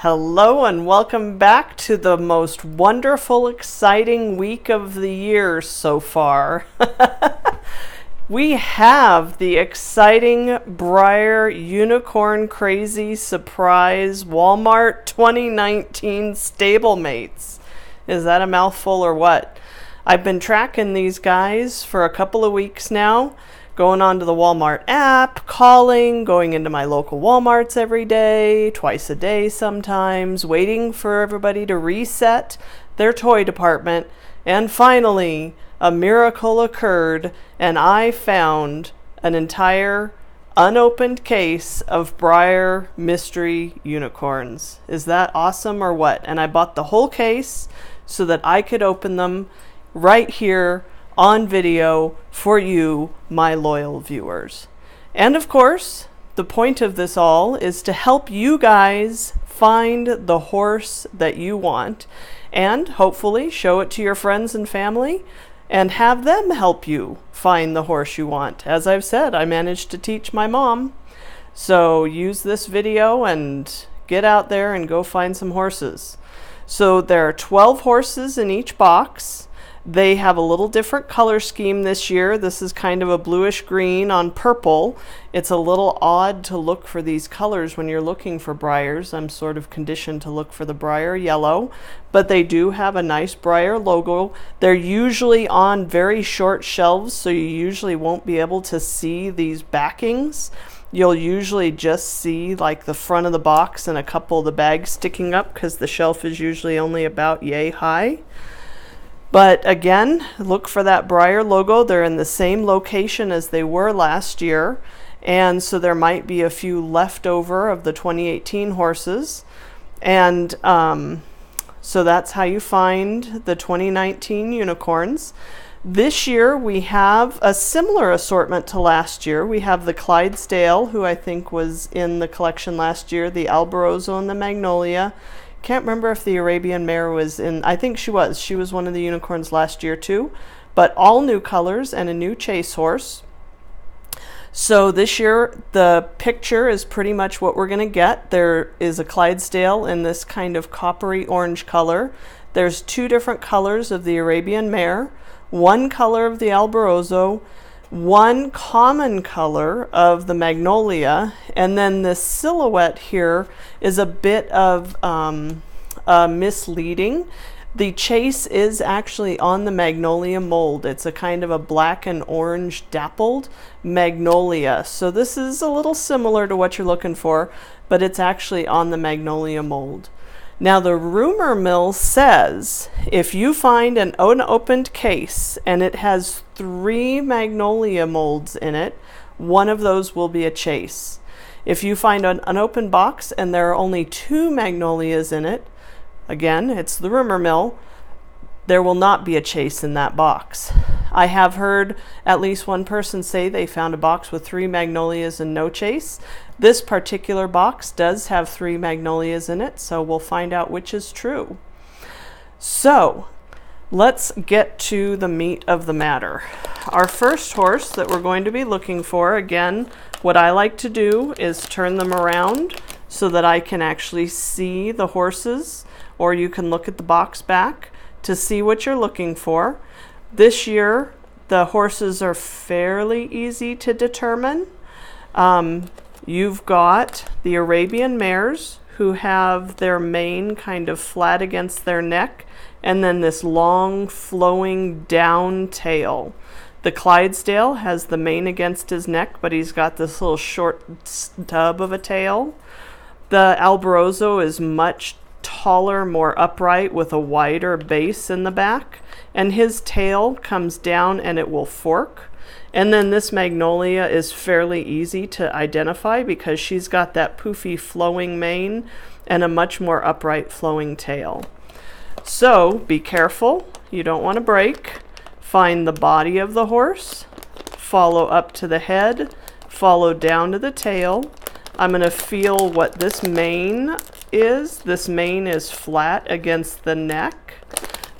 Hello and welcome back to the most wonderful, exciting week of the year so far. We have the exciting Breyer Unicorn Crazy Surprise Walmart 2019 Stablemates. Is that a mouthful or what? I've been tracking these guys for a couple of weeks now, going onto the Walmart app, calling, going into my local Walmarts every day, twice a day sometimes, waiting for everybody to reset their toy department. And finally, a miracle occurred and I found an entire unopened case of Breyer mystery unicorns. Is that awesome or what? And I bought the whole case so that I could open them right here on video for you, my loyal viewers. And of course, the point of this all is to help you guys find the horse that you want and hopefully show it to your friends and family and have them help you find the horse you want. As I've said, I managed to teach my mom. So use this video and get out there and go find some horses. So there are 12 horses in each box. They have a little different color scheme this year. This is kind of a bluish green on purple. It's a little odd to look for these colors when you're looking for Breyers. I'm sort of conditioned to look for the Breyer yellow, but they do have a nice Breyer logo. They're usually on very short shelves, so you usually won't be able to see these backings. You'll usually just see like the front of the box and a couple of the bags sticking up because the shelf is usually only about yay high. But again, look for that Breyer logo. They're in the same location as they were last year. And so there might be a few left over of the 2018 horses. And so that's how you find the 2019 unicorns. This year we have a similar assortment to last year. We have the Clydesdale, who I think was in the collection last year, the Alborozo and the Magnolia. Can't remember if the Arabian Mare was in. I think she was. She was one of the unicorns last year too. But all new colors and a new chase horse. So this year the picture is pretty much what we're going to get. There is a Clydesdale in this kind of coppery orange color. There's two different colors of the Arabian Mare, one color of the Alborozo, one common color of the Magnolia, and then this silhouette here is a bit of misleading. The chase is actually on the Magnolia mold. It's a kind of a black and orange dappled Magnolia. So this is a little similar to what you're looking for, but it's actually on the Magnolia mold. Now the rumor mill says if you find an unopened case and it has 3 Magnolia molds in it, one of those will be a chase. If you find an unopened box and there are only 2 Magnolias in it, again, it's the rumor mill, there will not be a chase in that box. I have heard at least one person say they found a box with 3 Magnolias and no chase. This particular box does have 3 Magnolias in it, so we'll find out which is true. So let's get to the meat of the matter. Our first horse that we're going to be looking for, again, what I like to do is turn them around so that I can actually see the horses, or you can look at the box back to see what you're looking for. This year, the horses are fairly easy to determine. You've got the Arabian mares who have their mane kind of flat against their neck and then this long flowing down tail. The Clydesdale has the mane against his neck, but he's got this little short stub of a tail. The Alborozo is much taller, more upright with a wider base in the back, and his tail comes down and it will fork. And then this Magnolia is fairly easy to identify because she's got that poofy flowing mane and a much more upright flowing tail. So be careful, you don't want to break. Find the body of the horse, follow up to the head, follow down to the tail. I'm going to feel what this mane is. This mane is flat against the neck.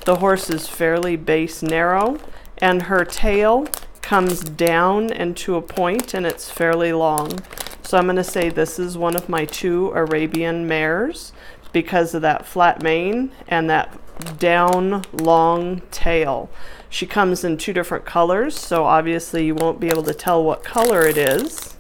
The horse is fairly base narrow, and her tail comes down and to a point, and it's fairly long. So I'm going to say this is one of my 2 Arabian mares. because of that flat mane and that down long tail. She comes in 2 different colors, so obviously you won't be able to tell what color it is.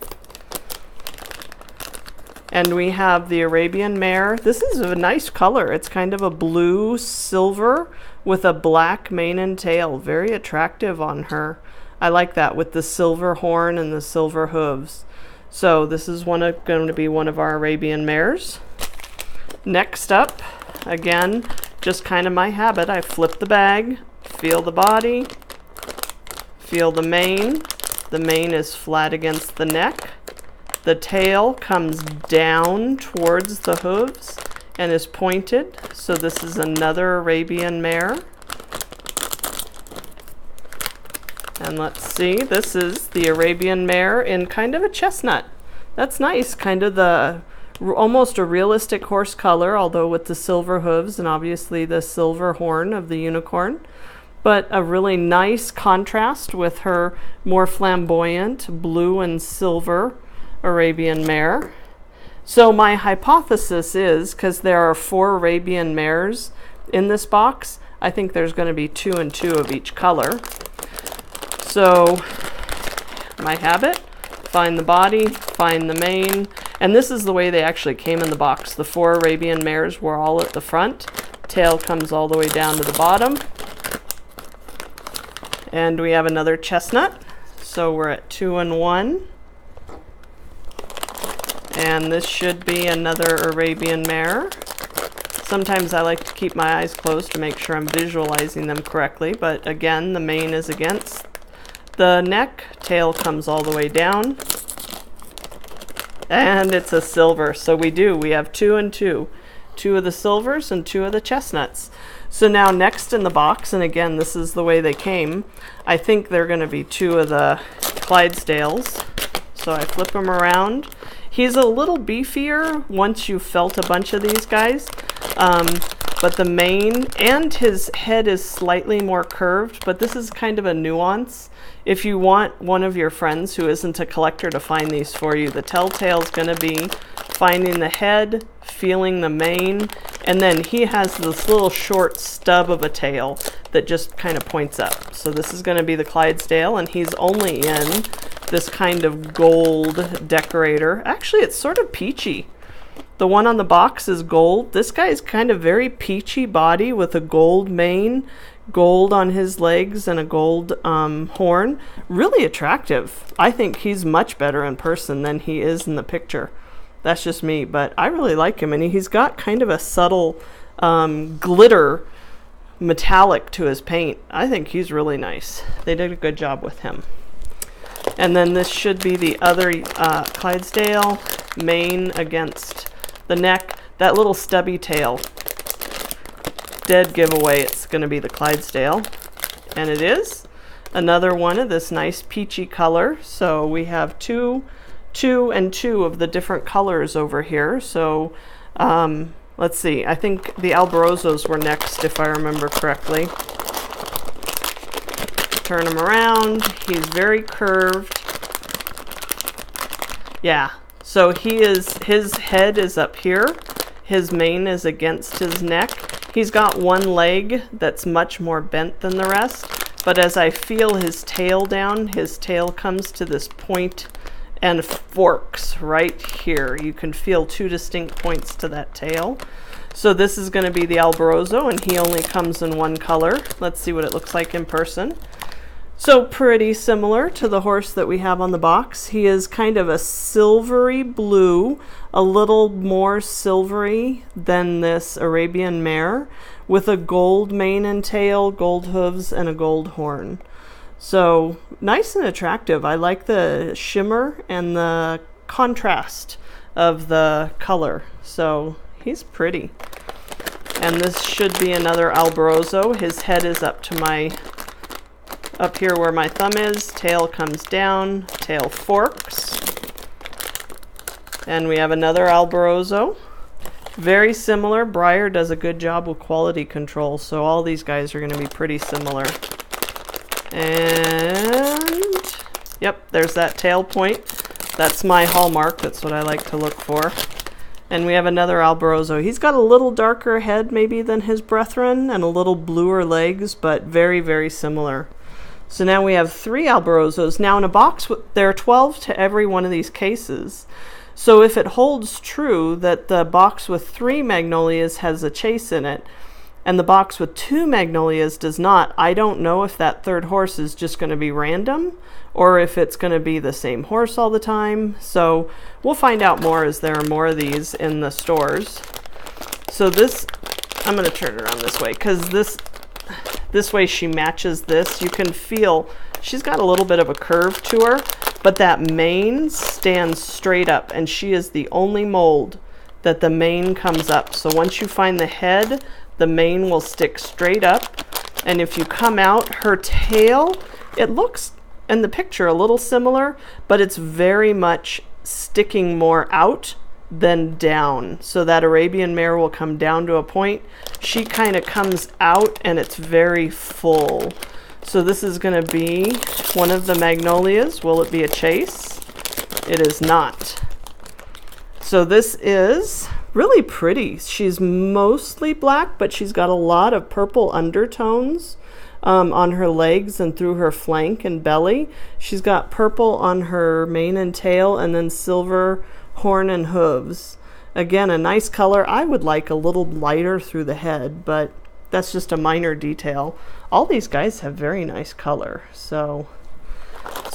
And we have the Arabian Mare. This is a nice color. It's kind of a blue silver with a black mane and tail. Very attractive on her. I like that with the silver horn and the silver hooves. So this is going to be one of our Arabian mares. Next up, again, just kind of my habit. I flip the bag, feel the body, feel the mane. The mane is flat against the neck. The tail comes down towards the hooves and is pointed. So this is another Arabian mare. And let's see, this is the Arabian mare in kind of a chestnut. That's nice, kind of the almost a realistic horse color, although with the silver hooves and obviously the silver horn of the unicorn. But a really nice contrast with her more flamboyant blue and silver Arabian mare. So my hypothesis is, because there are 4 Arabian mares in this box, I think there's going to be 2 and 2 of each color. So my habit, find the body, find the mane, and this is the way they actually came in the box. The 4 Arabian mares were all at the front. Tail comes all the way down to the bottom. And we have another chestnut. So we're at 2 and 1. And this should be another Arabian mare. Sometimes I like to keep my eyes closed to make sure I'm visualizing them correctly, but again, the mane is against the neck, tail comes all the way down, and it's a silver. So we have 2 and 2. 2 of the silvers and 2 of the chestnuts. So now next in the box, and again, this is the way they came, I think they're going to be 2 of the Clydesdales. So I flip him around. He's a little beefier once you've felt a bunch of these guys, but the mane and his head is slightly more curved, but this is kind of a nuance. If you want one of your friends who isn't a collector to find these for you, the telltale is going to be finding the head, feeling the mane, and then he has this little short stub of a tail that just kind of points up. So this is going to be the Clydesdale, and he's only in this kind of gold decorator. Actually, it's sort of peachy. The one on the box is gold. This guy is kind of very peachy body with a gold mane, gold on his legs, and a gold horn. Really attractive. I think he's much better in person than he is in the picture. That's just me, but I really like him. And he's got kind of a subtle glitter metallic to his paint. I think he's really nice. They did a good job with him. And then this should be the other Clydesdale, mane against the neck. That little stubby tail, dead giveaway, it's going to be the Clydesdale. And it is another one of this nice peachy color. So we have 2 and 2 of the different colors over here. So let's see, I think the Alborozos were next if I remember correctly. Turn him around. He's very curved. Yeah, so his head is up here. His mane is against his neck. He's got one leg that's much more bent than the rest, but as I feel his tail down, his tail comes to this point and forks right here. You can feel 2 distinct points to that tail. So this is going to be the Alborozo, and he only comes in 1 color. Let's see what it looks like in person. So pretty similar to the horse that we have on the box. He is kind of a silvery blue, a little more silvery than this Arabian mare, with a gold mane and tail, gold hooves, and a gold horn. So nice and attractive. I like the shimmer and the contrast of the color. So he's pretty. And this should be another Alborozo. His head is up here where my thumb is. Tail comes down, tail forks. And we have another Alborozo. Very similar. Breyer does a good job with quality control, so all these guys are going to be pretty similar. And yep, there's that tail point. That's my hallmark. That's what I like to look for. And we have another Alborozo. He's got a little darker head maybe than his brethren and a little bluer legs, but very, very similar. So now we have 3 Alborozos. Now in a box, there are 12 to every one of these cases. So if it holds true that the box with 3 Magnolias has a chase in it, and the box with 2 Magnolias does not, I don't know if that third horse is just going to be random or if it's going to be the same horse all the time. So we'll find out more as there are more of these in the stores. So this, I'm going to turn it around this way because this way she matches this. You can feel she's got a little bit of a curve to her, but that mane stands straight up, and she is the only mold that the mane comes up. So once you find the head, the mane will stick straight up. And if you come out, her tail, it looks in the picture a little similar, but it's very much sticking more out than down. So that Arabian mare will come down to a point. She kind of comes out and it's very full. So this is going to be one of the Magnolias. Will it be a chase? It is not. So this is really pretty. She's mostly black, but she's got a lot of purple undertones on her legs and through her flank and belly. She's got purple on her mane and tail, and then silver horn and hooves. Again, a nice color. I would like a little lighter through the head, but that's just a minor detail. All these guys have very nice color. So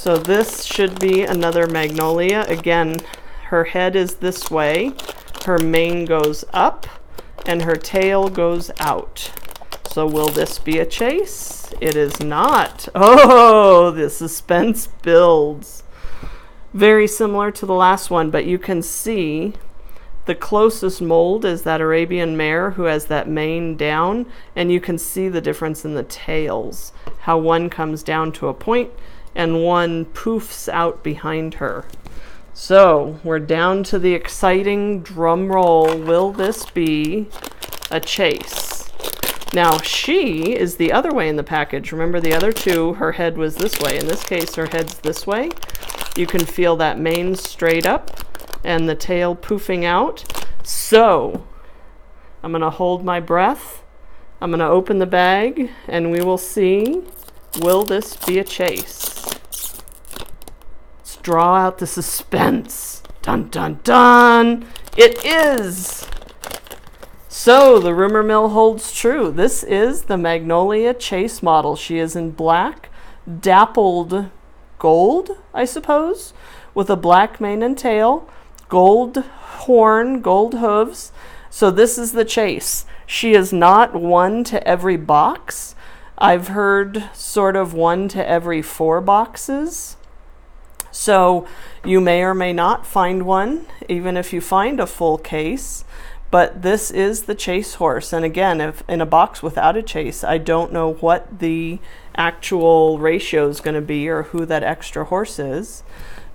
this should be another Magnolia. Again, her head is this way, her mane goes up, and her tail goes out. So will this be a chase? It is not. Oh, the suspense builds. Very similar to the last one, but you can see the closest mold is that Arabian mare who has that mane down, and you can see the difference in the tails, how one comes down to a point and one poofs out behind her. So we're down to the exciting drum roll. Will this be a chase? Now she is the other way in the package. Remember the other two, her head was this way. In this case, her head's this way. You can feel that mane straight up and the tail poofing out. So I'm going to hold my breath. I'm going to open the bag and we will see, will this be a chase? Let's draw out the suspense. Dun, dun, dun. It is. So the rumor mill holds true. This is the Magnolia Chase model. She is in black, dappled gold, I suppose, with a black mane and tail, gold horn, gold hooves. So this is the chase. She is not one to every box. I've heard sort of one to every 4 boxes. So you may or may not find one, even if you find a full case. But this is the chase horse. And again, if in a box without a chase, I don't know what the actual ratio is going to be or who that extra horse is.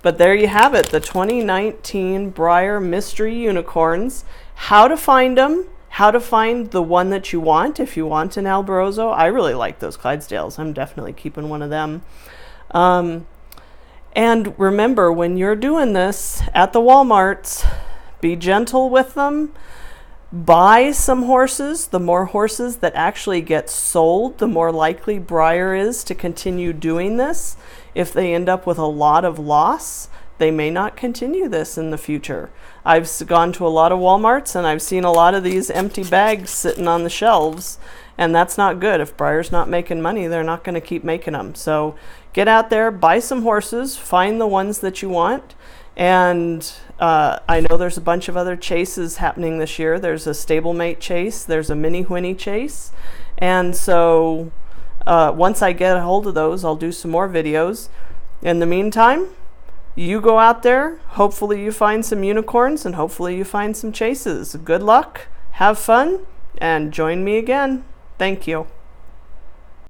But there you have it, the 2019 Breyer Mystery Unicorns. How to find them, how to find the one that you want if you want an Alborozo. I really like those Clydesdales. I'm definitely keeping one of them. And remember, when you're doing this at the Walmarts, be gentle with them. Buy some horses. The more horses that actually get sold, the more likely Breyer is to continue doing this. If they end up with a lot of loss, they may not continue this in the future. I've gone to a lot of Walmarts and I've seen a lot of these empty bags sitting on the shelves, and that's not good. If Breyer's not making money, they're not going to keep making them. So get out there, buy some horses, find the ones that you want. And I know there's a bunch of other chases happening this year. There's a Stablemate chase. There's a Mini Whinny chase. And so once I get a hold of those, I'll do some more videos. In the meantime, you go out there. Hopefully you find some unicorns and hopefully you find some chases. Good luck, have fun, and join me again. Thank you.